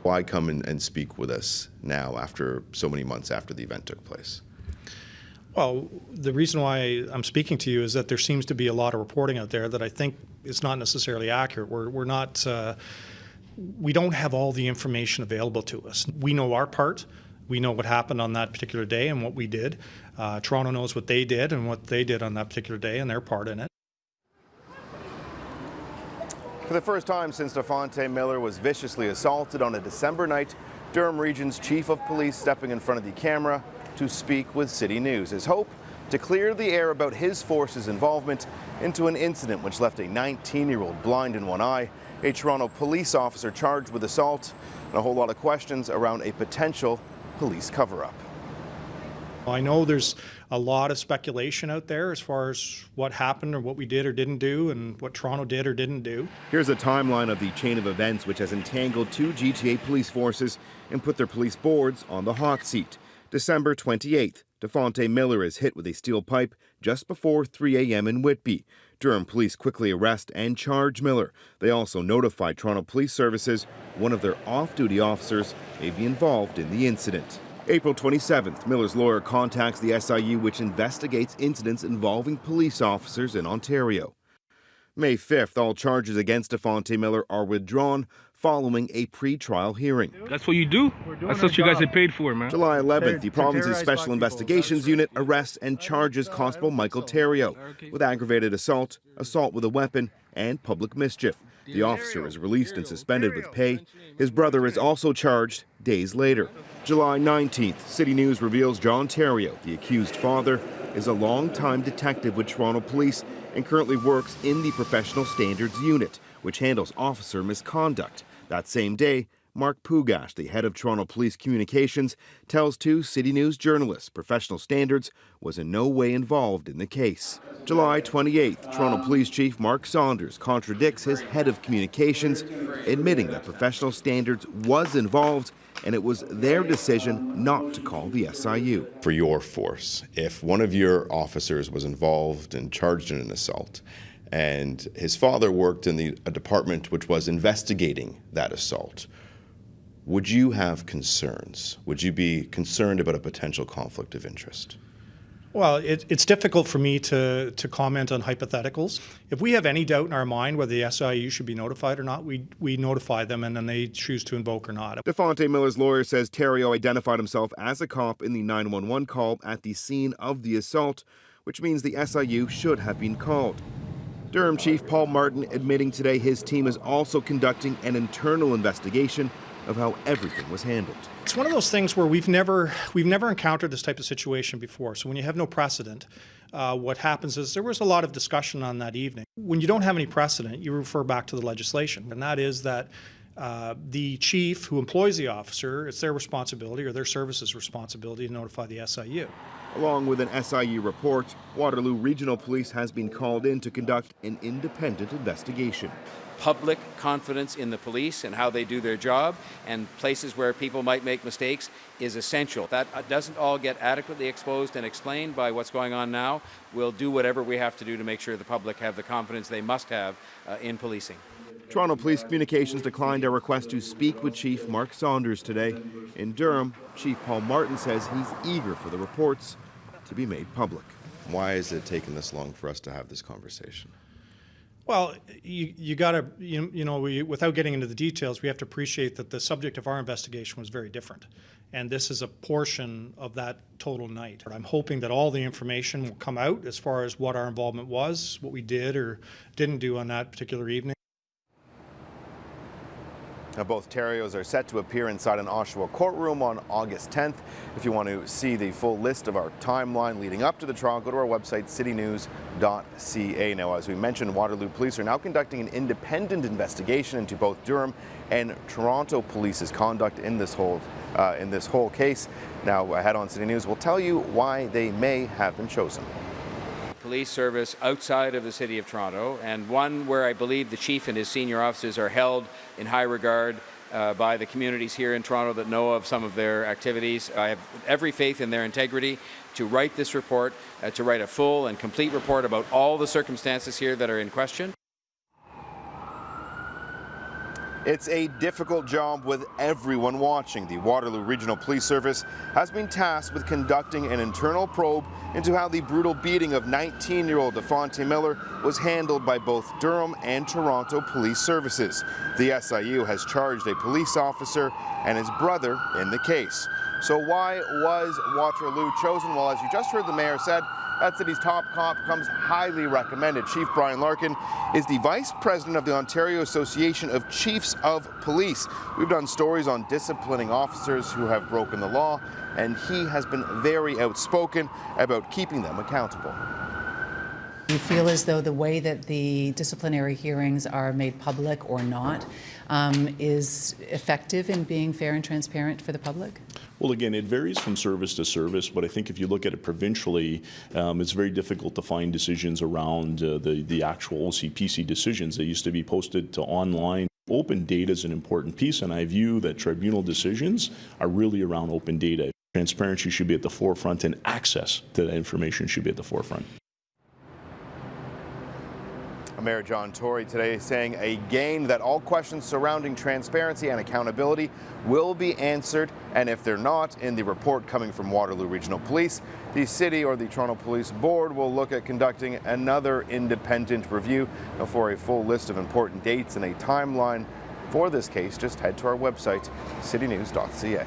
Why come and speak with us now after so many months after the event took place? Well, the reason why I'm speaking to you is that there seems to be a lot of reporting out there that I think is not necessarily accurate. We're not, we don't have all the information available to us. We know our part. We know what happened on that particular day and what we did. Toronto knows what they did and what they did on that particular day and their part in it. For the first time since Dafonte Miller was viciously assaulted on a December night, Durham Region's chief of police stepping in front of the camera to speak with City News. His hope to clear the air about his force's involvement into an incident which left a 19-year-old blind in one eye, a Toronto police officer charged with assault, and a whole lot of questions around a potential police cover-up. I know there's a lot of speculation out there as far as what happened or what we did or didn't do and what Toronto did or didn't do. Here's a timeline of the chain of events which has entangled two GTA police forces and put their police boards on the hot seat. December 28th, Dafonte Miller is hit with a steel pipe just before 3 a.m. in Whitby. Durham police quickly arrest and charge Miller. They also notified Toronto Police Services one of their off-duty officers may be involved in the incident. April 27th, Miller's lawyer contacts the SIU, which investigates incidents involving police officers in Ontario. May 5th, all charges against Dafonte Miller are withdrawn following a pre-trial hearing. That's what you do. That's what you guys get paid for, man. July 11th, the province's Special Investigations Unit arrests and charges Constable Michael Theriault with aggravated assault, assault with a weapon, and public mischief. The officer is released and suspended with pay. His brother is also charged days later. July 19th, City News reveals John Theriault, the accused father, is a long-time detective with Toronto Police and currently works in the Professional Standards Unit, which handles officer misconduct. That same day, Mark Pugash, the head of Toronto Police Communications, tells two City News journalists Professional Standards was in no way involved in the case. July 28th, Toronto Police Chief Mark Saunders contradicts his head of communications, admitting that Professional Standards was involved and it was their decision not to call the SIU. For your force, if one of your officers was involved and charged in an assault, and his father worked in a department which was investigating that assault, would you have concerns? Would you be concerned about a potential conflict of interest? Well, it's difficult for me to comment on hypotheticals. If we have any doubt in our mind whether the SIU should be notified or not, we notify them and then they choose to invoke or not. Dafonte Miller's lawyer says Theriault identified himself as a cop in the 911 call at the scene of the assault, which means the SIU should have been called. Durham Chief Paul Martin admitting today his team is also conducting an internal investigation of how everything was handled. It's one of those things where we've never encountered this type of situation before. So when you have no precedent, what happens is there was a lot of discussion on that evening. When you don't have any precedent, you refer back to the legislation, and that is that the chief who employs the officer, it's their responsibility or their service's responsibility to notify the SIU. Along with an SIU report, Waterloo Regional Police has been called in to conduct an independent investigation. Public confidence in the police and how they do their job and places where people might make mistakes is essential. That doesn't all get adequately exposed and explained by what's going on now. We'll do whatever we have to do to make sure the public have the confidence they must have in policing. Toronto Police Communications declined our request to speak with Chief Mark Saunders today. In Durham, Chief Paul Martin says he's eager for the reports to be made public. Why has it taken this long for us to have this conversation? Well, you got to, without getting into the details, we have to appreciate that the subject of our investigation was very different. And this is a portion of that total night. I'm hoping that all the information will come out as far as what our involvement was, what we did or didn't do on that particular evening. Now, both Theriaults are set to appear inside an Oshawa courtroom on August 10th. If you want to see the full list of our timeline leading up to the trial, go to our website, citynews.ca. Now, as we mentioned, Waterloo Police are now conducting an independent investigation into both Durham and Toronto Police's conduct in this whole case. Now, ahead on City News, we'll tell you why they may have been chosen. Police service outside of the City of Toronto, and one where I believe the chief and his senior officers are held in high regard by the communities here in Toronto that know of some of their activities. I have every faith in their integrity to write this report, to write a full and complete report about all the circumstances here that are in question. It's a difficult job with everyone watching. The Waterloo Regional Police Service has been tasked with conducting an internal probe into how the brutal beating of 19-year-old Dafonte Miller was handled by both Durham and Toronto police services. The SIU has charged a police officer and his brother in the case. So why was Waterloo chosen? Well, as you just heard the mayor said, that city's top cop comes highly recommended. Chief Brian Larkin is the vice president of the Ontario Association of Chiefs of Police. We've done stories on disciplining officers who have broken the law, and he has been very outspoken about keeping them accountable. Do you feel as though the way that the disciplinary hearings are made public or not is effective in being fair and transparent for the public? Well, again, it varies from service to service, but I think if you look at it provincially, it's very difficult to find decisions around the actual OCPC decisions. They used to be posted to online. Open data is an important piece, and I view that tribunal decisions are really around open data. Transparency should be at the forefront, and access to that information should be at the forefront. Mayor John Tory today saying again that all questions surrounding transparency and accountability will be answered, and if they're not, in the report coming from Waterloo Regional Police, the city or the Toronto Police Board will look at conducting another independent review. Now, for a full list of important dates and a timeline for this case, just head to our website, citynews.ca.